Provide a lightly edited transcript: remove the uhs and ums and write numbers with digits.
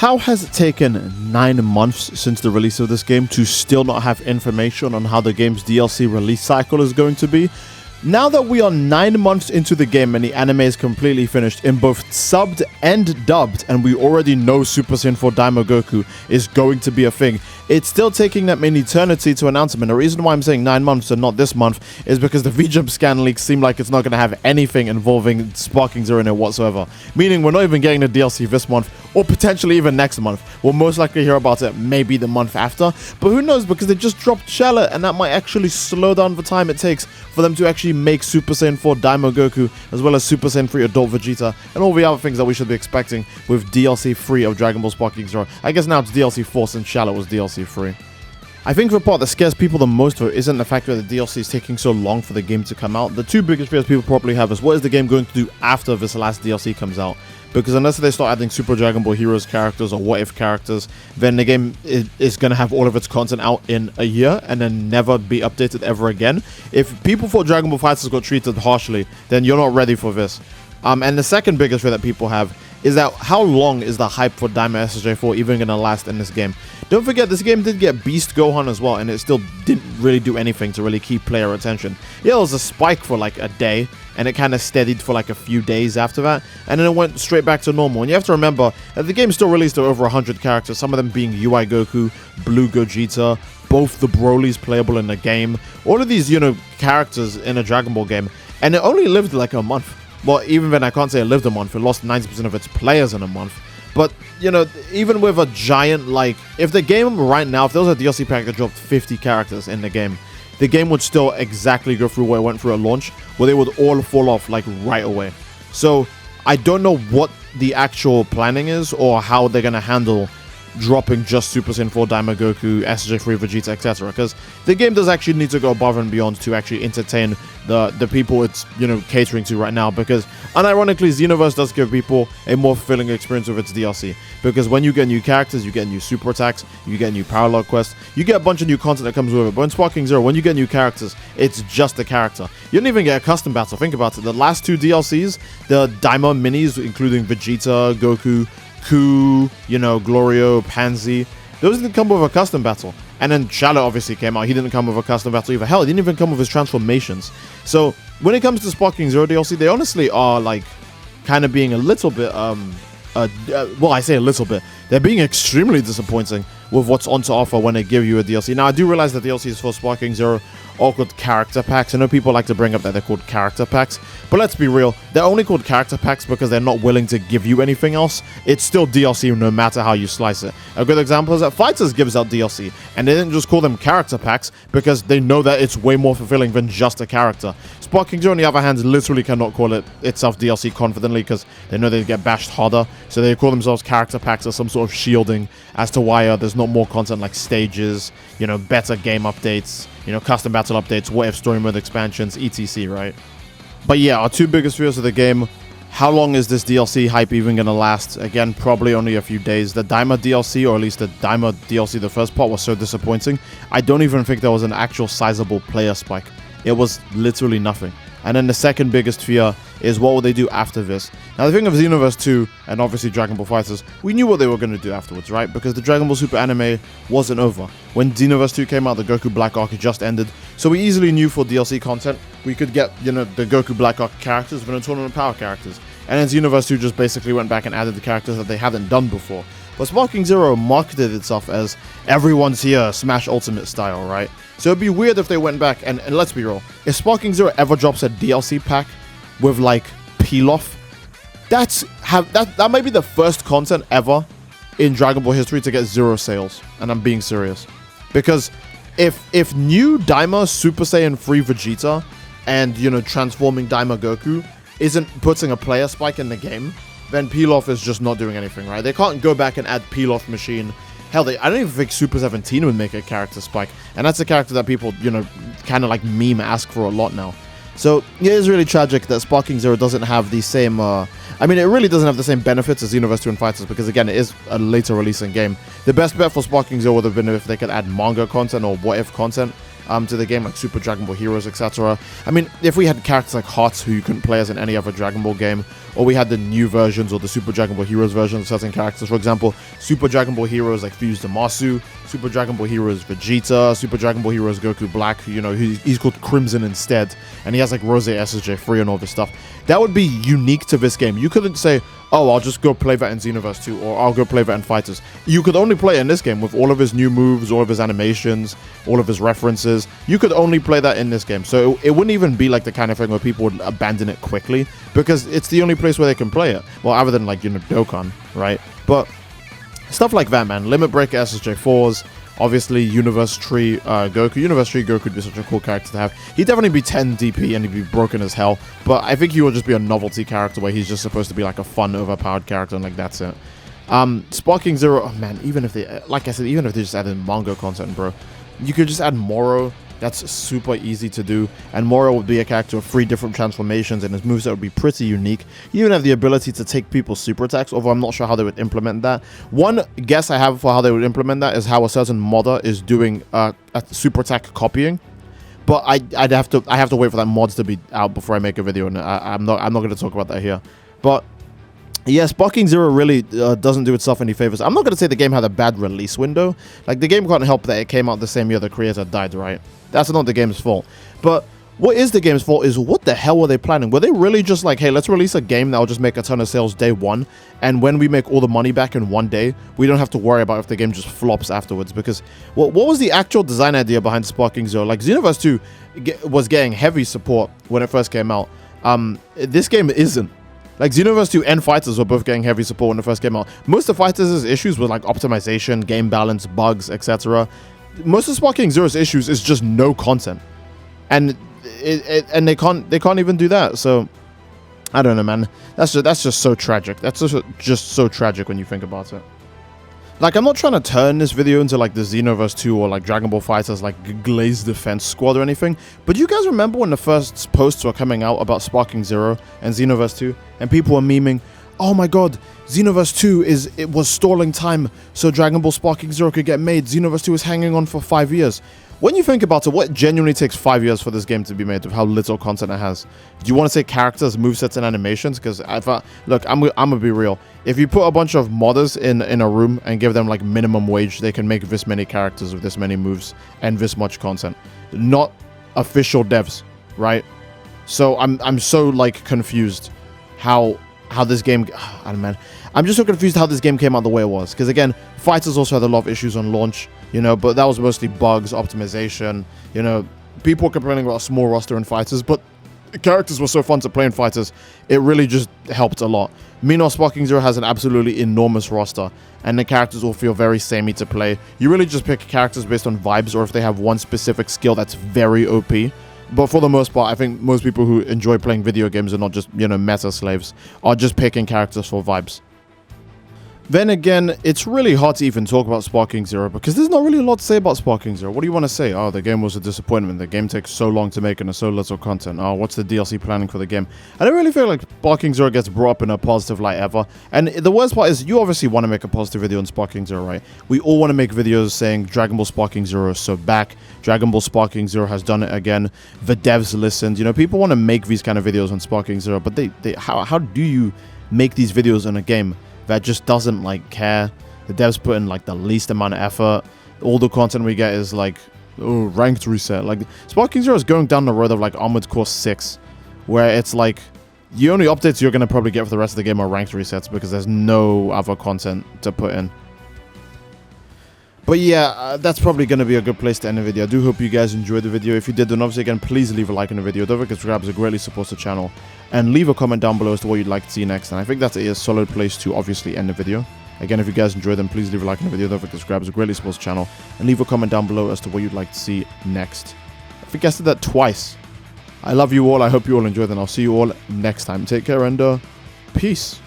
How has it taken 9 months since the release of this game to still not have information on how the game's DLC release cycle is going to be? Now that we are 9 months into the game and the anime is completely finished in both subbed and dubbed, and we already know Super Saiyan 4 Daima Goku is going to be a thing, it's still taking them an eternity to announce them. And the reason why I'm saying 9 months and not this month is because the VJump scan leaks seem like it's not going to have anything involving Sparking Zero in it whatsoever. Meaning we're not even getting the DLC this month, or potentially even next month. We'll most likely hear about it maybe the month after, but who knows, because they just dropped Shella, and that might actually slow down the time it takes for them to actually make Super Saiyan 4 Daima Goku, as well as Super Saiyan 3 Adult Vegeta, and all the other things that we should be expecting with DLC 3 of Dragon Ball Sparking Zero. I guess now it's DLC 4 since Shella was DLC 3. I think the part that scares people the most though isn't the fact that the DLC is taking so long for the game to come out. The two biggest fears people probably have is, what is the game going to do after this last DLC comes out? Because unless they start adding Super Dragon Ball Heroes characters or What If characters, then the game is going to have all of its content out in a year and then never be updated ever again. If people thought Dragon Ball FighterZ got treated harshly, then you're not ready for this. And the second biggest fear that people have is that how long is the hype for Daima SSJ4 even going to last in this game? Don't forget, this game did get Beast Gohan as well, and it still didn't really do anything to really keep player attention. Yeah, it was a spike for like a day, and it kind of steadied for like a few days after that, and then it went straight back to normal. And you have to remember that the game still released to over 100 characters, some of them being UI Goku, Blue Gogeta, both the Brolys playable in the game, all of these, characters in a Dragon Ball game, and it only lived like a month. Well, even then, I can't say it lived a month. It lost 90% of its players in a month. But, even with a giant, if the game right now, if there was a DLC pack that dropped 50 characters in the game would still exactly go through what it went through at launch, where they would all fall off, right away. So, I don't know what the actual planning is, or how they're going to handle dropping just Super Saiyan 4 Daima Goku, SJ3 Vegeta, etc. Because the game does actually need to go above and beyond to actually entertain the people it's catering to right now. Because unironically, Xenoverse does give people a more fulfilling experience with its DLC. Because when you get new characters, you get new super attacks, you get new parallel quests, you get a bunch of new content that comes with it. But in Sparking Zero, when you get new characters, it's just the character. You don't even get a custom battle. Think about it. The last two DLCs, the Daima minis, including Vegeta, Goku, Ku, Glorio, Pansy, those didn't come with a custom battle. And then Shadow obviously came out. He didn't come with a custom battle either. Hell, he didn't even come with his transformations. So when it comes to Sparking Zero DLC, they honestly are kind of being a little bit, well, I say a little bit. They're being extremely disappointing with what's on to offer when they give you a DLC. Now, I do realize that DLCs for Sparking Zero are called character packs. I know people like to bring up that they're called character packs, but let's be real, they're only called character packs because they're not willing to give you anything else. It's still DLC no matter how you slice it. A good example is that FighterZ gives out DLC, and they didn't just call them character packs because they know that it's way more fulfilling than just a character. Sparking Zero, on the other hand, literally cannot call it itself DLC confidently because they know they'd get bashed harder, so they call themselves character packs as some sort of shielding as to why there's not more content like stages, better game updates, custom battle updates, what if story mode expansions, etc, right? But yeah, our two biggest fears of the game: how long is this DLC hype even gonna last? Again, probably only a few days. The Daima DLC, or at least the Daima DLC, the first part, was so disappointing. I don't even think there was an actual sizable player spike. It was literally nothing. And then the second biggest fear is, what will they do after this? Now, the thing of Xenoverse 2 and obviously Dragon Ball FighterZ, we knew what they were going to do afterwards, right? Because the Dragon Ball Super anime wasn't over. When Xenoverse 2 came out, the Goku Black Arc had just ended, so we easily knew for DLC content we could get, the Goku Black Arc characters with the Tournament Power characters. And then Xenoverse 2 just basically went back and added the characters that they hadn't done before. But Sparking Zero marketed itself as everyone's here, Smash Ultimate style, right? So it'd be weird if they went back, and let's be real, if Sparking Zero ever drops a DLC pack with Pilaf, that might be the first content ever in Dragon Ball history to get 0 sales, and I'm being serious. Because if new Daima Super Saiyan 3 Vegeta and transforming Daima Goku isn't putting a player spike in the game, then Pilaf is just not doing anything, right? They can't go back and add Pilaf Machine. Hell, I don't even think Super 17 would make a character spike. And that's a character that people, kind of meme ask for a lot now. So, it is really tragic that Sparking Zero doesn't have the same, it really doesn't have the same benefits as Xenoverse 2 and FighterZ, because again, it is a later releasing game. The best bet for Sparking Zero would have been if they could add manga content or what if content. to the game, like Super Dragon Ball Heroes, etc. I mean, if we had characters like Hearts who you couldn't play as in any other Dragon Ball game, or we had the new versions or the Super Dragon Ball Heroes version of certain characters, for example, Super Dragon Ball Heroes like Fused Zamasu, Super Dragon Ball Heroes Vegeta, Super Dragon Ball Heroes Goku Black, you know, he's called Crimson instead, and he has like Rose SSJ3 and all this stuff. That would be unique to this game. You couldn't say, oh, I'll just go play that in Xenoverse 2, or I'll go play that in Fighters. You could only play it in this game with all of his new moves, all of his animations, all of his references. You could only play that in this game. So it wouldn't even be like the kind of thing where people would abandon it quickly, because it's the only place where they can play it. Well, other than like, you know, Dokkan, right? But stuff like that, man. Limit Breaker SSJ4s, obviously Universe Tree Goku. Universe Tree Goku would be such a cool character to have. He'd definitely be 10 DP and he'd be broken as hell, but I think he would just be a novelty character where he's just supposed to be like a fun, overpowered character, and like that's it. Sparking Zero, oh man, even if they, like I said, even if they just added manga content, bro, you could just add Moro. That's super easy to do, and Moro would be a character with 3 different transformations, and his moveset would be pretty unique. You even have the ability to take people's super attacks, although I'm not sure how they would implement that. One guess I have for how they would implement that is how a certain modder is doing a super attack copying, but I have to wait for that mods to be out before I make a video, and I'm not going to talk about that here. But yeah, Sparking Zero really doesn't do itself any favors. I'm not going to say the game had a bad release window. Like, the game can't help that it came out the same year the creator died, right? That's not the game's fault. But what is the game's fault is, what the hell were they planning? Were they really just like, hey, let's release a game that will just make a ton of sales day one, and when we make all the money back in one day, we don't have to worry about if the game just flops afterwards? Because what was the actual design idea behind Sparking Zero? Like, Xenoverse 2 was getting heavy support when it first came out. This game isn't. Like, Xenoverse 2 and Fighters were both getting heavy support when it first came out. Most of Fighters' issues were like optimization, game balance, bugs, etc. Most of Sparking Zero's issues is just no content, and they can't even do that. So I don't know, man. That's just so tragic. That's just so tragic when you think about it. Like, I'm not trying to turn this video into like the Xenoverse 2 or like Dragon Ball Fighters like Glaze Defense Squad or anything, but you guys remember when the first posts were coming out about Sparking Zero and Xenoverse 2, and people were memeing, oh my god, Xenoverse 2 it was stalling time so Dragon Ball Sparking Zero could get made. Xenoverse 2 is hanging on for 5 years. When you think about it, what genuinely takes 5 years for this game to be made with how little content it has? Do you want to say characters, movesets, and animations? Because look, I'm gonna be real. If you put a bunch of modders in a room and give them like minimum wage, they can make this many characters with this many moves and this much content. Not official devs, right? So I'm so like confused how this game, I don't know, man. I'm just so confused how this game came out the way it was. Because again, Fighters also had a lot of issues on launch, you know, but that was mostly bugs, optimization, you know. People were complaining about a small roster in Fighters, but the characters were so fun to play in Fighters, it really just helped a lot. Meanwhile, Sparking Zero has an absolutely enormous roster, and the characters all feel very samey to play. You really just pick characters based on vibes, or if they have one specific skill that's very OP. But for the most part, I think most people who enjoy playing video games and not just, you know, meta slaves are just picking characters for vibes. Then again, it's really hard to even talk about Sparking Zero because there's not really a lot to say about Sparking Zero. What do you want to say? Oh, the game was a disappointment. The game takes so long to make and there's so little content. Oh, what's the DLC planning for the game? I don't really feel like Sparking Zero gets brought up in a positive light ever. And the worst part is, you obviously want to make a positive video on Sparking Zero, right? We all want to make videos saying Dragon Ball Sparking Zero is so back. Dragon Ball Sparking Zero has done it again. The devs listened. You know, people want to make these kind of videos on Sparking Zero, but how do you make these videos in a game that just doesn't like care? The devs put in like the least amount of effort. All the content we get is like, oh, ranked reset. Like, Sparking Zero is going down the road of like Armored Core 6, where it's like the only updates you're going to probably get for the rest of the game are ranked resets because there's no other content to put in. But yeah, that's probably going to be a good place to end the video. I do hope you guys enjoyed the video. If you did, then obviously again, please leave a like on the video. Don't forget to subscribe, as it greatly supports the channel. And leave a comment down below as to what you'd like to see next. And I think that's a solid place to obviously end the video. Again, if you guys enjoyed, then please leave a like on the video. Don't forget to subscribe, as it greatly supports the channel. And leave a comment down below as to what you'd like to see next. I think I said that twice. I love you all. I hope you all enjoyed, and I'll see you all next time. Take care and peace.